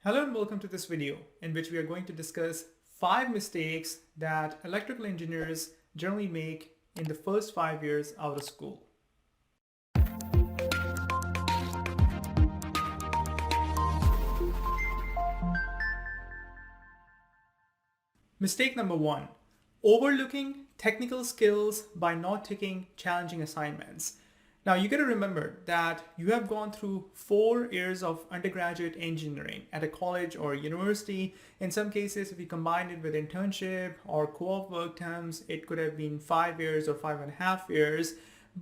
Hello and welcome to this video in which we are going to discuss 5 mistakes that electrical engineers generally make in the first 5 years out of school. Mistake number 1, overlooking technical skills by not taking challenging assignments. Now you got to remember that you have gone through 4 years of undergraduate engineering at a college or university. In some cases, if you combine it with internship or co-op work terms, it could have been 5 years or 5.5 years.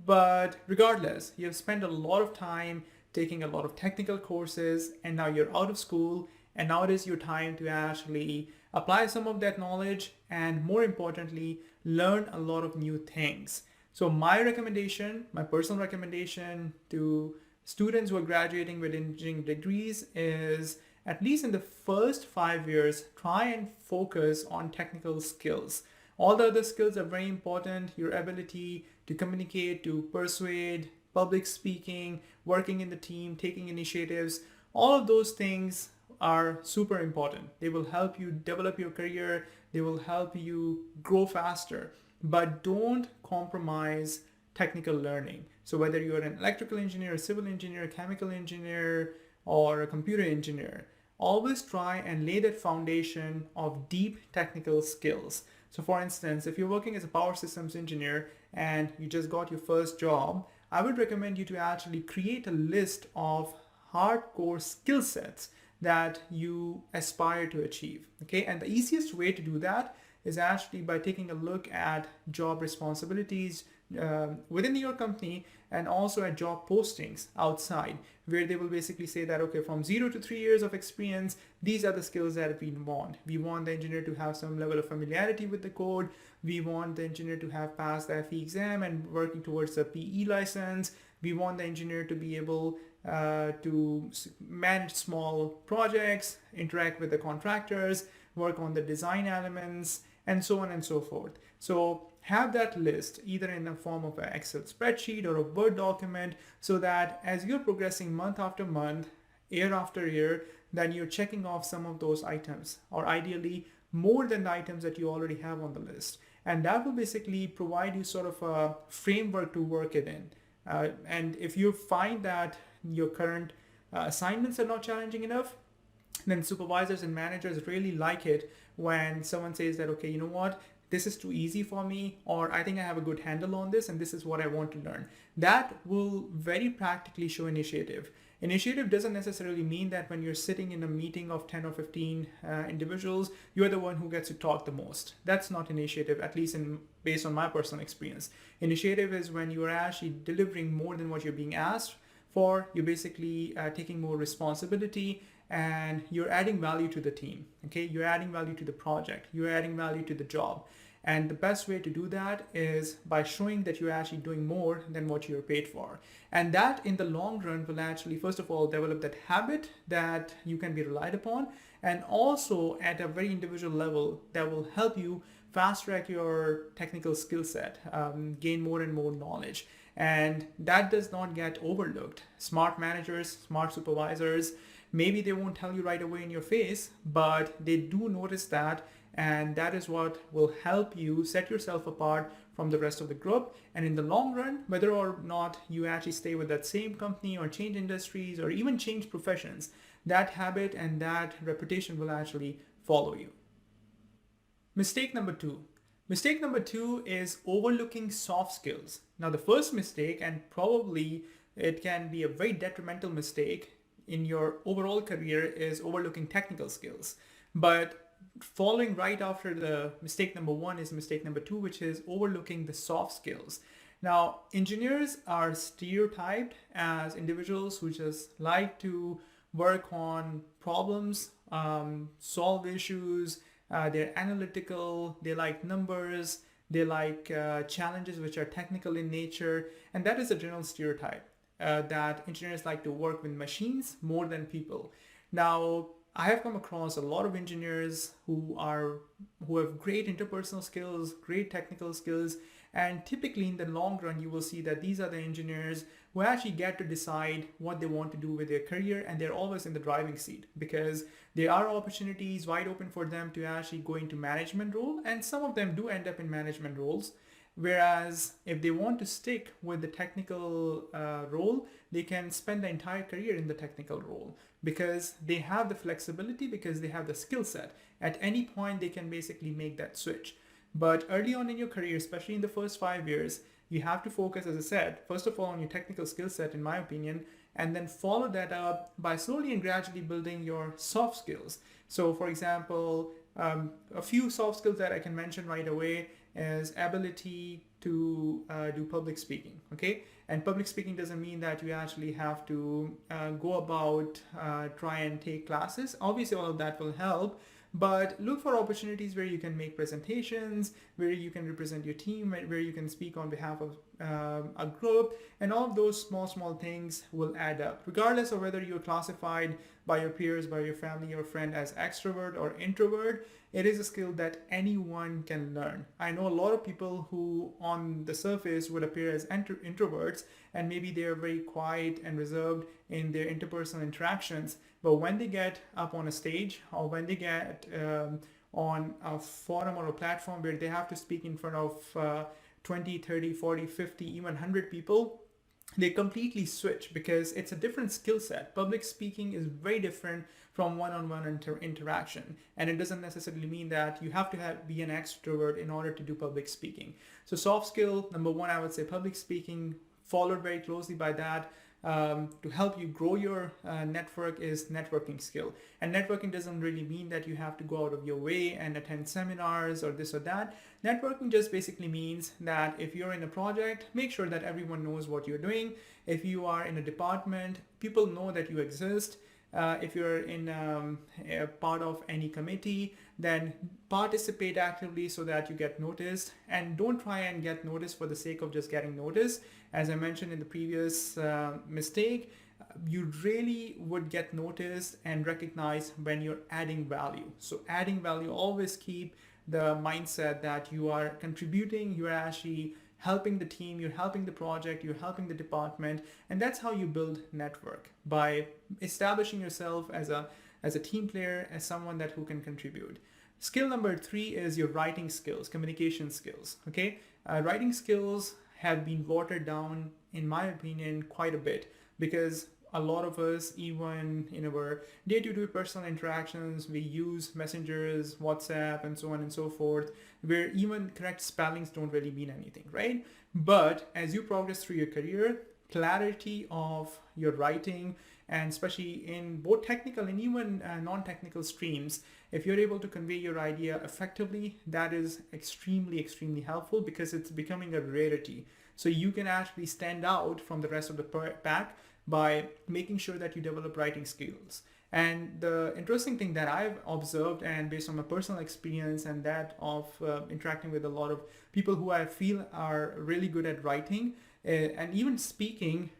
But regardless, you have spent a lot of time taking a lot of technical courses and now you're out of school, and now it is your time to actually apply some of that knowledge and, more importantly, learn a lot of new things. So my recommendation, my personal recommendation to students who are graduating with engineering degrees is, at least in the first 5 years, try and focus on technical skills. All the other skills are very important. Your ability to communicate, to persuade, public speaking, working in the team, taking initiatives, all of those things are super important. They will help you develop your career. They will help you grow faster. But don't compromise technical learning. So whether you're an electrical engineer, a civil engineer, chemical engineer, or a computer engineer, always try and lay that foundation of deep technical skills. So for instance, if you're working as a power systems engineer and you just got your first job, I would recommend you to actually create a list of hardcore skill sets that you aspire to achieve. Okay, and the easiest way to do that is actually by taking a look at job responsibilities within your company and also at job postings outside, where they will basically say that, okay, from 0 to 3 years of experience, these are the skills that we want. We want the engineer to have some level of familiarity with the code. We want the engineer to have passed the FE exam and working towards a PE license. We want the engineer to be able to manage small projects, interact with the contractors, work on the design elements, and so on and so forth. So have that list either in the form of an Excel spreadsheet or a Word document, so that as you're progressing month after month, year after year, then you're checking off some of those items, or ideally more than the items that you already have on the list. And that will basically provide you sort of a framework to work it in. And if you find that your current assignments are not challenging enough, then supervisors and managers really like it when someone says that, okay, you know what, this is too easy for me, or I think I have a good handle on this and this is what I want to learn. That will very practically show initiative. Initiative doesn't necessarily mean that when you're sitting in a meeting of 10 or 15 individuals, you're the one who gets to talk the most. That's not initiative, at least based on my personal experience. Initiative is when you are actually delivering more than what you're being asked for. You're basically taking more responsibility and you're adding value to the team. Okay, you're adding value to the project, you're adding value to the job. And the best way to do that is by showing that you're actually doing more than what you're paid for. And that in the long run will actually, first of all, develop that habit that you can be relied upon. And also at a very individual level, that will help you fast track your technical skill set, gain more and more knowledge. And that does not get overlooked. Smart managers, smart supervisors, maybe they won't tell you right away in your face, but they do notice that. And that is what will help you set yourself apart from the rest of the group. And in the long run, whether or not you actually stay with that same company or change industries or even change professions, that habit and that reputation will actually follow you. Mistake number 2. Mistake number 2 is overlooking soft skills. Now the first mistake, and probably it can be a very detrimental mistake in your overall career, is overlooking technical skills. But following right after the mistake number 1 is mistake number 2, which is overlooking the soft skills. Now, engineers are stereotyped as individuals who just like to work on problems, solve issues, they're analytical, they like numbers, they like challenges which are technical in nature, and that is a general stereotype that engineers like to work with machines more than people. Now, I have come across a lot of engineers who have great interpersonal skills, great technical skills, and typically in the long run, you will see that these are the engineers who actually get to decide what they want to do with their career, and they're always in the driving seat because there are opportunities wide open for them to actually go into management role, and some of them do end up in management roles. Whereas if they want to stick with the technical role, they can spend the entire career in the technical role because they have the flexibility, because they have the skill set. At any point, they can basically make that switch. But early on in your career, especially in the first 5 years, you have to focus, as I said, first of all on your technical skill set, in my opinion, and then follow that up by slowly and gradually building your soft skills. So, for example, a few soft skills that I can mention right away is ability to do public speaking. Okay, and public speaking doesn't mean that you actually have to go about try and take classes. Obviously, all of that will help, but look for opportunities where you can make presentations, where you can represent your team, where you can speak on behalf of a group, and all of those small things will add up. Regardless of whether you're classified by your peers, by your family or friend as extrovert or introvert, it is a skill that anyone can learn. I know a lot of people who on the surface would appear as introverts, and maybe they are very quiet and reserved in their interpersonal interactions, but when they get up on a stage, or when they get on a forum or a platform where they have to speak in front of 20, 30, 40, 50, even 100 people, they completely switch because it's a different skill set. Public speaking is very different from one-on-one interaction, and it doesn't necessarily mean that you have to be an extrovert in order to do public speaking. So soft skill number one, I would say public speaking, followed very closely by that. To help you grow your network is networking skill. And networking doesn't really mean that you have to go out of your way and attend seminars or this or that. Networking just basically means that if you're in a project, make sure that everyone knows what you're doing. If you are in a department, people know that you exist. If you're in a part of any committee, then participate actively so that you get noticed, and don't try and get noticed for the sake of just getting noticed. As I mentioned in the previous mistake, you really would get noticed and recognized when you're adding value. So adding value, always keep the mindset that you are contributing, you are actually helping the team, you're helping the project, you're helping the department, and that's how you build network, by establishing yourself as a team player, as someone who can contribute. Skill number 3 is your writing skills, communication skills. Okay, writing skills have been watered down, in my opinion, quite a bit, because a lot of us, even in our day-to-day personal interactions, we use messengers, WhatsApp, and so on and so forth, where even correct spellings don't really mean anything, right? But as you progress through your career, clarity of your writing, and especially in both technical and even non-technical streams, if you're able to convey your idea effectively, that is extremely helpful, because it's becoming a rarity. So you can actually stand out from the rest of the pack by making sure that you develop writing skills. And the interesting thing that I've observed, and based on my personal experience and that of interacting with a lot of people who I feel are really good at writing and even speaking,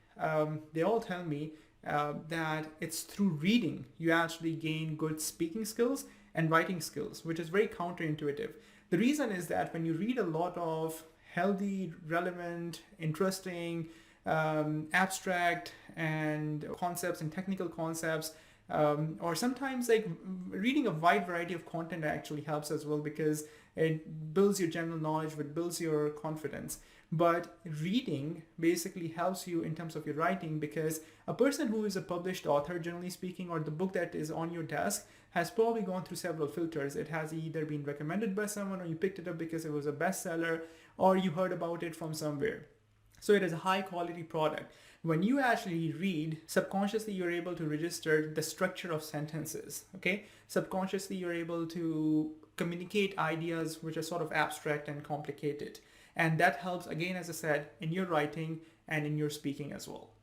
they all tell me that it's through reading you actually gain good speaking skills and writing skills, which is very counterintuitive. The reason is that when you read a lot of healthy, relevant, interesting, abstract and concepts and technical concepts, or sometimes like reading a wide variety of content actually helps as well, because it builds your general knowledge, it builds your confidence. But reading basically helps you in terms of your writing, because a person who is a published author, generally speaking, or the book that is on your desk has probably gone through several filters. It has either been recommended by someone, or you picked it up because it was a bestseller, or you heard about it from somewhere. So it is a high quality product. When you actually read, subconsciously you're able to register the structure of sentences, okay? Subconsciously you're able to communicate ideas which are sort of abstract and complicated. And that helps, again, as I said, in your writing and in your speaking as well.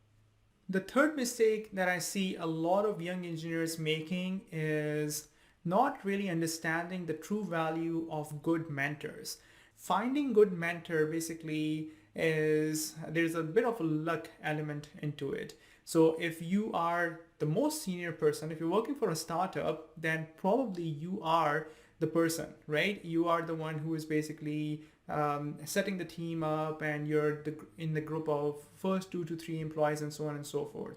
The third mistake that I see a lot of young engineers making is not really understanding the true value of good mentors. Finding good mentor basically is, there's a bit of a luck element into it. So if you are the most senior person, if you're working for a startup, then probably you are the person, right? You are the one who is basically setting the team up, and you're in the group of first 2 to 3 employees and so on and so forth.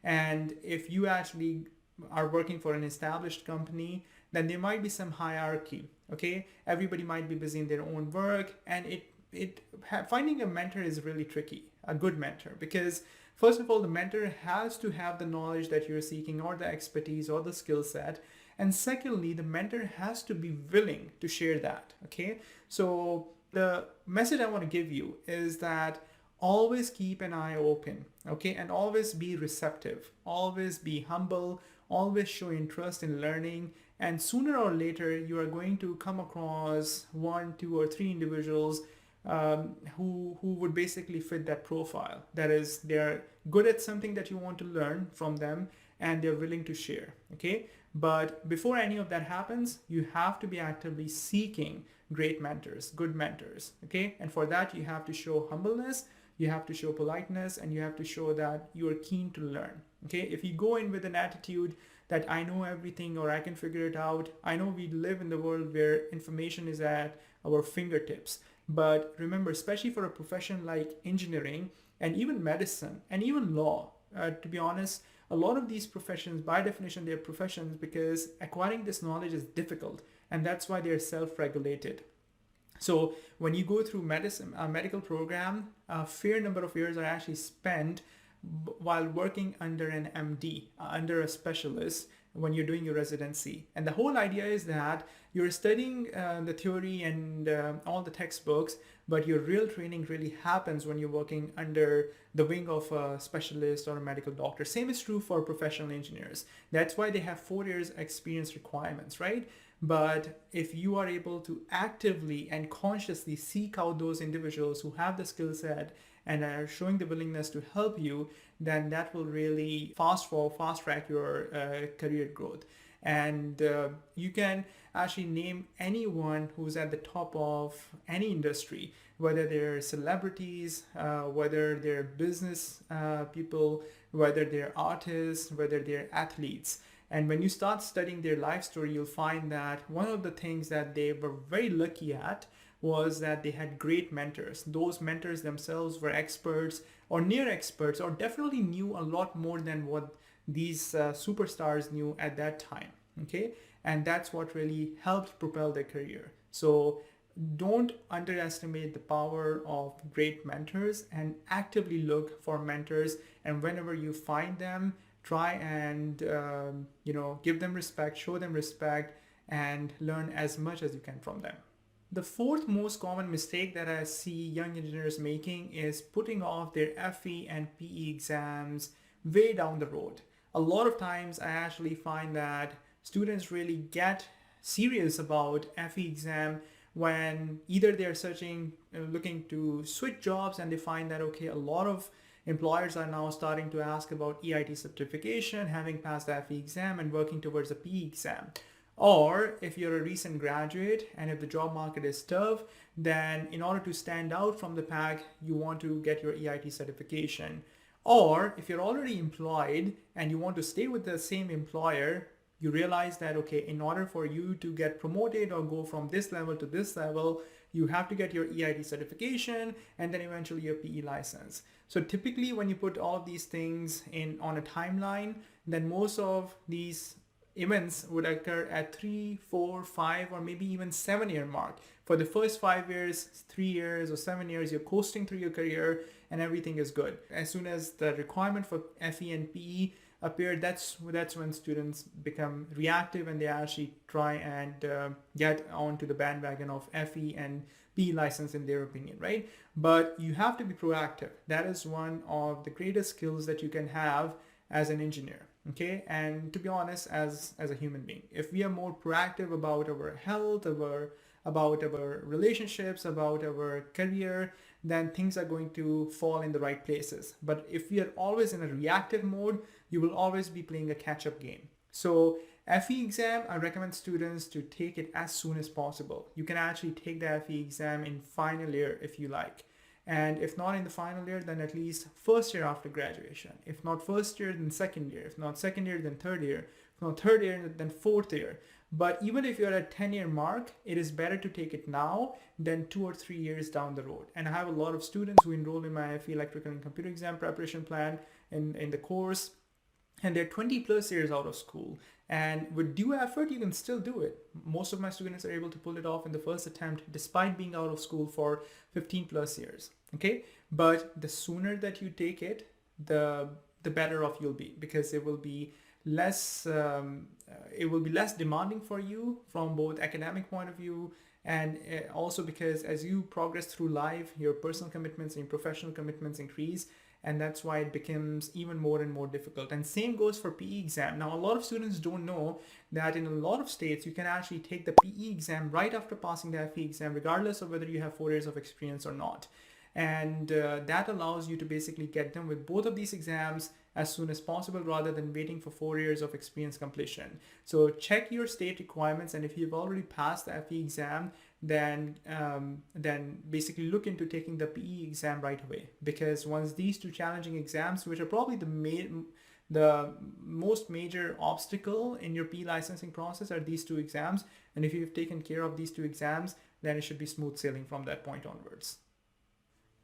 And if you actually are working for an established company, then there might be some hierarchy. Okay, everybody might be busy in their own work, and finding a mentor is really tricky, a good mentor, because first of all, the mentor has to have the knowledge that you're seeking, or the expertise, or the skill set. And secondly, the mentor has to be willing to share that. Okay, so the message I want to give you is that always keep an eye open, okay, and always be receptive, always be humble, always show interest in learning, and sooner or later you are going to come across 1, 2, or 3 individuals who would basically fit that profile. That is, they're good at something that you want to learn from them, and they're willing to share. Okay, but before any of that happens, you have to be actively seeking great mentors, good mentors. Okay, and for that you have to show humbleness, you have to show politeness, and you have to show that you are keen to learn. Okay, if you go in with an attitude that I know everything or I can figure it out, I know we live in the world where information is at our fingertips. But remember, especially for a profession like engineering and even medicine and even law, to be honest, a lot of these professions, by definition, they're professions because acquiring this knowledge is difficult, and that's why they're self-regulated. So when you go through medicine, a medical program, a fair number of years are actually spent while working under an MD, under a specialist, when you're doing your residency. And the whole idea is that you're studying the theory and all the textbooks, but your real training really happens when you're working under the wing of a specialist or a medical doctor. Same is true for professional engineers. That's why they have 4 years experience requirements, right? But if you are able to actively and consciously seek out those individuals who have the skill set and are showing the willingness to help you, then that will really fast track your career growth. And you can actually name anyone who's at the top of any industry, whether they're celebrities, whether they're business people, whether they're artists, whether they're athletes. And when you start studying their life story, you'll find that one of the things that they were very lucky at was that they had great mentors. Those mentors themselves were experts or near experts, or definitely knew a lot more than what these superstars knew at that time. Okay, and that's what really helped propel their career. So don't underestimate the power of great mentors, and actively look for mentors. And whenever you find them, try and give them respect, show them respect, and learn as much as you can from them. The fourth most common mistake that I see young engineers making is putting off their FE and PE exams way down the road. A lot of times I actually find that students really get serious about FE exam when either they're looking to switch jobs, and they find that, okay, a lot of employers are now starting to ask about EIT certification, having passed the FE exam and working towards a PE exam. Or if you're a recent graduate and if the job market is tough, then in order to stand out from the pack, you want to get your EIT certification. Or if you're already employed and you want to stay with the same employer, you realize that, okay, in order for you to get promoted or go from this level to this level, you have to get your EIT certification and then eventually your PE license. So typically when you put all of these things on a timeline, then most of these events would occur at 3, 4, 5, or maybe even 7-year mark. For the first 5 years, 3 years, or 7 years, you're coasting through your career and everything is good. As soon as the requirement for FE and PE appear, that's when students become reactive and they actually try and get onto the bandwagon of FE and PE license in their opinion, right? But you have to be proactive. That is one of the greatest skills that you can have as an engineer. Okay, and to be honest, as a human being, if we are more proactive about our health, about our relationships, about our career, then things are going to fall in the right places. But if we are always in a reactive mode, you will always be playing a catch-up game. So FE exam, I recommend students to take it as soon as possible. You can actually take the FE exam in final year if you like. And if not in the final year, then at least first year after graduation. If not first year, then second year. If not second year, then third year. If third year, and then fourth year. But even if you're at 10-year mark, it is better to take it now than 2 or 3 years down the road. And I have a lot of students who enroll in my FE electrical and computer exam preparation plan in the course, and they're 20 plus years out of school. And with due effort, you can still do it. Most of my students are able to pull it off in the first attempt, despite being out of school for 15 plus years. Okay, but the sooner that you take it, the better off you'll be, because it will be less demanding for you from both academic point of view, and also because as you progress through life, your personal commitments and your professional commitments increase, and that's why it becomes even more and more difficult. And same goes for PE exam. Now, a lot of students don't know that in a lot of states, you can actually take the PE exam right after passing the FE exam, regardless of whether you have 4 years of experience or not. And that allows you to basically get them with both of these exams as soon as possible, rather than waiting for 4 years of experience completion. So check your state requirements, and if you've already passed the FE exam, then basically look into taking the PE exam right away, because once these two challenging exams, which are probably the most major obstacle in your PE licensing process, are these two exams, and if you've taken care of these two exams, then it should be smooth sailing from that point onwards.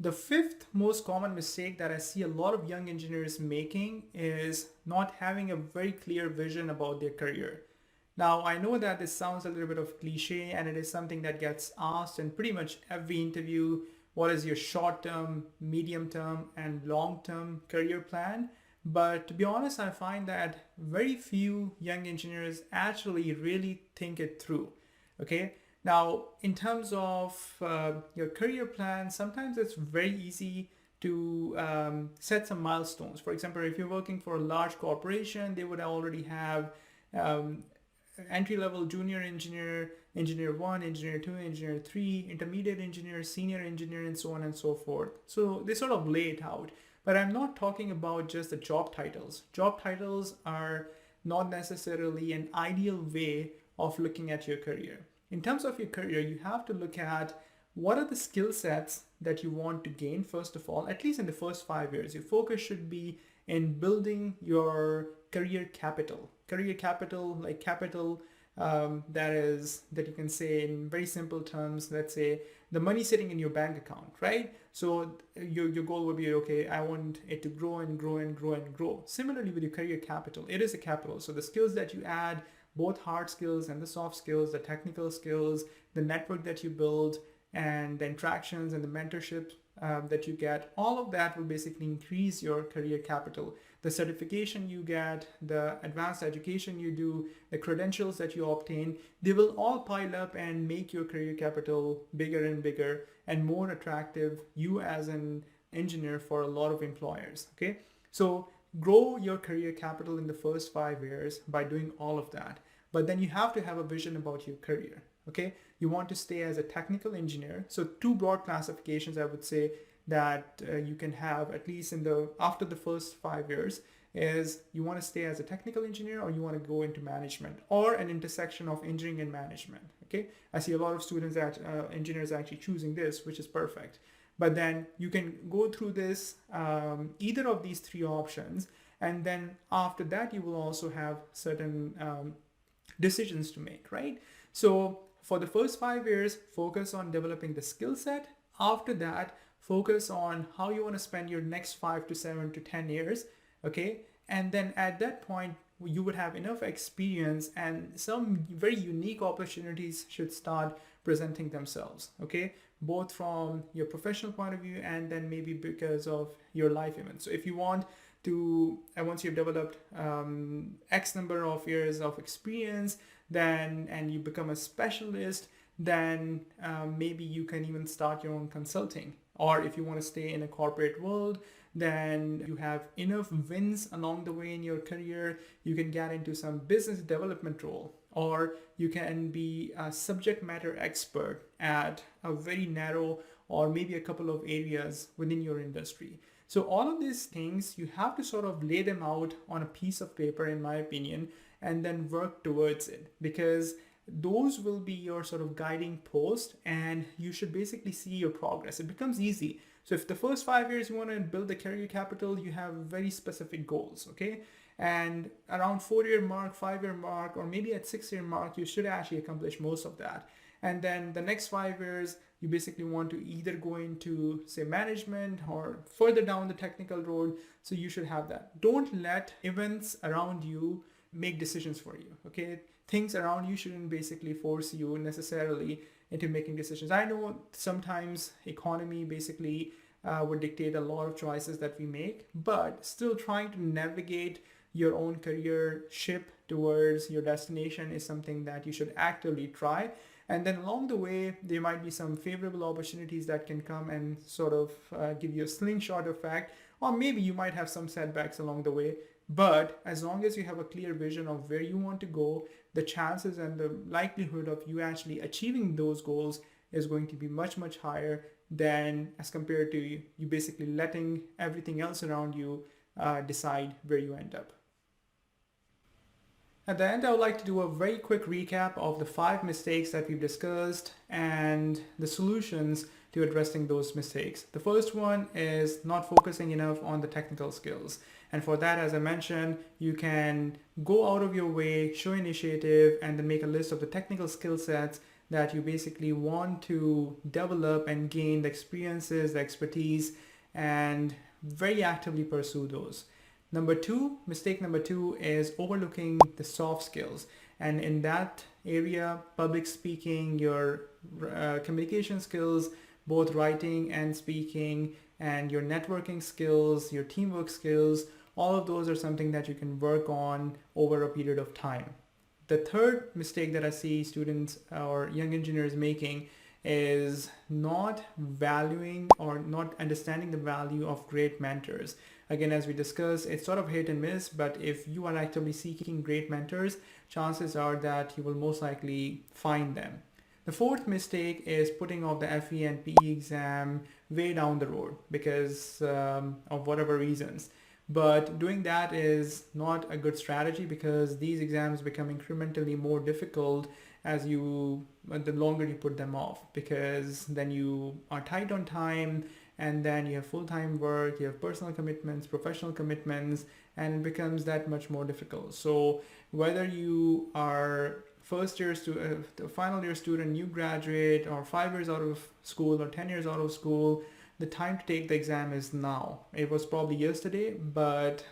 The fifth most common mistake that I see a lot of young engineers making is not having a very clear vision about their career. Now, I know that this sounds a little bit of cliche, and it is something that gets asked in pretty much every interview. What is your short-term, medium-term, and long-term career plan? But to be honest, I find that very few young engineers actually really think it through. Okay. Now, in terms of your career plan, sometimes it's very easy to set some milestones. For example, if you're working for a large corporation, they would already have entry-level junior engineer, engineer 1, engineer 2, engineer 3, intermediate engineer, senior engineer, and so on and so forth. So they sort of lay it out. But I'm not talking about just the job titles. Job titles are not necessarily an ideal way of looking at your career. In terms of your career, you have to look at what are the skill sets that you want to gain, first of all, at least in the first 5 years. Your focus should be in building your career capital. Career capital, like capital that you can say in very simple terms, let's say the money sitting in your bank account, right? So your goal would be, okay, I want it to grow and grow and grow and grow. Similarly with your career capital, it is a capital. So the skills that you add, both hard skills and the soft skills, the technical skills, the network that you build, and the interactions and the mentorship that you get, all of that will basically increase your career capital. The certification you get, the advanced education you do, the credentials that you obtain, they will all pile up and make your career capital bigger and bigger and more attractive you as an engineer for a lot of employers. Okay, so grow your career capital in the first 5 years by doing all of that. But then you have to have a vision about your career. Okay, you want to stay as a technical engineer. So two broad classifications I would say that you can have, at least after the first 5 years, is you want to stay as a technical engineer, or you want to go into management, or an intersection of engineering and management. Okay, I see a lot of students engineers actually choosing this, which is perfect. But then you can go through this, either of these three options, and then after that you will also have certain decisions to make, right? So for the first 5 years, focus on developing the skill set. After that, focus on how you want to spend your next 5 to 7 to 10 years, okay? And then at that point, you would have enough experience and some very unique opportunities should start presenting themselves, okay? Both from your professional point of view and then maybe because of your life events. So if you want to, once you've developed X number of years of experience, and you become a specialist, then maybe you can even start your own consulting. Or if you want to stay in a corporate world, then you have enough wins along the way in your career, you can get into some business development role, or you can be a subject matter expert at a very narrow or maybe a couple of areas within your industry. So all of these things, you have to sort of lay them out on a piece of paper, in my opinion, and then work towards it, because those will be your sort of guiding post and you should basically see your progress. It becomes easy. So if the first 5 years you want to build the career capital, you have very specific goals, okay? And around 4-year mark, 5-year mark, or maybe at 6-year mark, you should actually accomplish most of that. And then the next 5 years, you basically want to either go into, say, management or further down the technical road. So you should have that. Don't let events around you make decisions for you. Okay, things around you shouldn't basically force you necessarily into making decisions. I know sometimes economy basically would dictate a lot of choices that we make, but still trying to navigate your own career ship towards your destination is something that you should actively try. And then along the way, there might be some favorable opportunities that can come and sort of give you a slingshot effect, or maybe you might have some setbacks along the way. But as long as you have a clear vision of where you want to go, the chances and the likelihood of you actually achieving those goals is going to be much, much higher than as compared to you basically letting everything else around you decide where you end up. At the end, I would like to do a very quick recap of the 5 mistakes that we've discussed and the solutions to addressing those mistakes. The first one is not focusing enough on the technical skills. And for that, as I mentioned, you can go out of your way, show initiative, and then make a list of the technical skill sets that you basically want to develop and gain the experiences, the expertise, and very actively pursue those. Mistake number two is overlooking the soft skills. And in that area, public speaking, your communication skills, both writing and speaking, and your networking skills, your teamwork skills, all of those are something that you can work on over a period of time. The third mistake that I see students or young engineers making is not valuing or not understanding the value of great mentors. Again, as we discussed, it's sort of hit and miss, but if you are actively seeking great mentors, chances are that you will most likely find them. The fourth mistake is putting off the FE and PE exam way down the road because of whatever reasons. But doing that is not a good strategy because these exams become incrementally more difficult as the longer you put them off, because then you are tight on time and then you have full-time work, you have personal commitments, professional commitments, and it becomes that much more difficult. So whether you are final year student, new graduate, or 5 years out of school or 10 years out of school, the time to take the exam is now. It was probably yesterday, but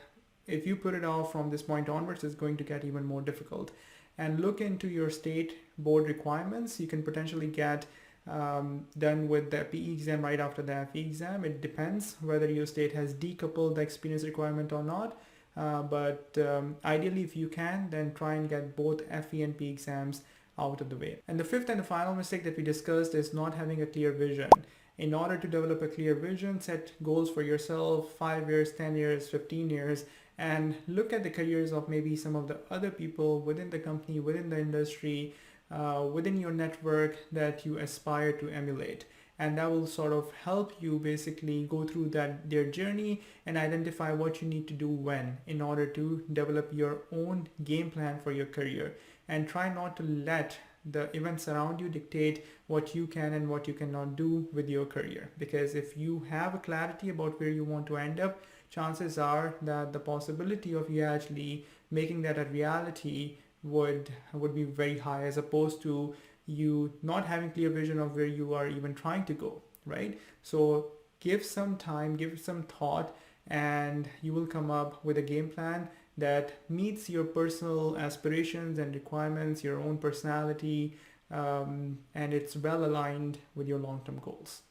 if you put it off from this point onwards, it's going to get even more difficult. And look into your state board requirements. You can potentially get done with the PE exam right after the FE exam. It depends whether your state has decoupled the experience requirement or not. But ideally, if you can, then try and get both FE and PE exams out of the way. And the fifth and the final mistake that we discussed is not having a clear vision. In order to develop a clear vision, set goals for yourself, 5 years, 10 years, 15 years, and look at the careers of maybe some of the other people within the company, within the industry, within your network that you aspire to emulate. And that will sort of help you basically go through their journey and identify what you need to do when in order to develop your own game plan for your career. And try not to let the events around you dictate what you can and what you cannot do with your career. Because if you have a clarity about where you want to end up, chances are that the possibility of you actually making that a reality would be very high, as opposed to you not having clear vision of where you are even trying to go, right? So give some time, give some thought, and you will come up with a game plan that meets your personal aspirations and requirements, your own personality, and it's well aligned with your long-term goals.